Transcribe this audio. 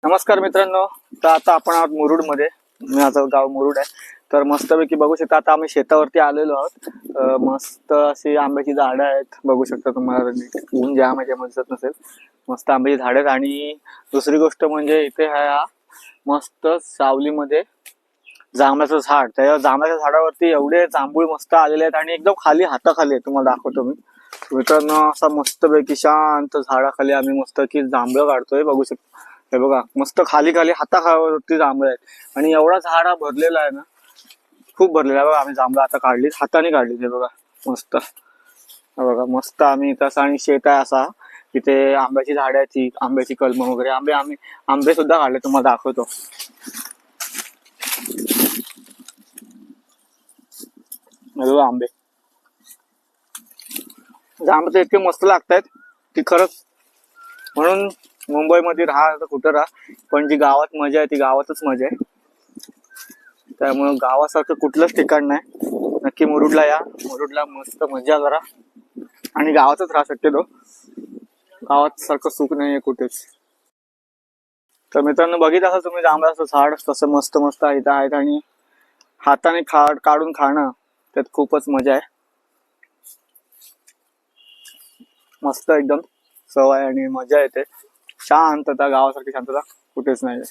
नमस्कार मित्रांनो, तर आता आपण आहोत मुरुडमध्ये. माझं गाव मुरुड आहे. तर मस्तपैकी बघू शकता आता आम्ही शेतावरती आलेलो आहोत. मस्त अशी आंब्याची झाडं आहेत, बघू शकता तुम्हाला. ऊन जाम आहे त्यामध्ये दिसत नसेल. मस्त आंब्याची झाडं आहेत. आणि दुसरी गोष्ट म्हणजे इथे हा मस्त सावलीमध्ये जांभळाचं झाड, त्या जांभळाच्या झाडावरती एवढे जांभूळ मस्त आलेले आहेत आणि एकदम खाली हाताखाली आहे. तुम्हाला दाखवतो मी मित्रांनो. असा मस्तपैकी शांत झाडाखाली आम्ही मस्त की जांभळं काढतोय, बघू शकतो. हे बघा मस्त खाली खाली हाताखाली जांभळं आहेत आणि एवढा झाड भरलेला आहे ना, खूप भरलेला आहे. बघा आम्ही जांभळं आता काढली, हाताने काढली. हे बघा मस्त, हे बघा मस्त. आम्ही तसं आणि शेत आहे असा, तिथे आंब्याची झाड आहे, ती आंब्याची कलम वगैरे आंबे सुद्धा काढले, तुम्हाला दाखवतो. आंबे जांभळं तर इतके मस्त लागतायत की खरंच. म्हणून मुंबईमध्ये राहा कुठं राहा, पण जी गावात मजा आहे ती गावातच मजा आहे. त्यामुळं गावासारखं कुठलंच ठिकाण नाही. नक्की मुरुडला या, मुरुडला मस्त मजा करा आणि गावातच राहा शक्यतो. गावात सारखं सुख नाहीये कुठेच. तर मित्रांनो, बघितलं असं तुम्ही जांभळाचं झाड कसं मस्त मस्त इथं आहेत आणि हाताने काढून खाणं त्यात खूपच मजा आहे. मस्त एकदम सवय आणि मजा येते. शांतता, गावासारखी शांतता कुठेच नाही.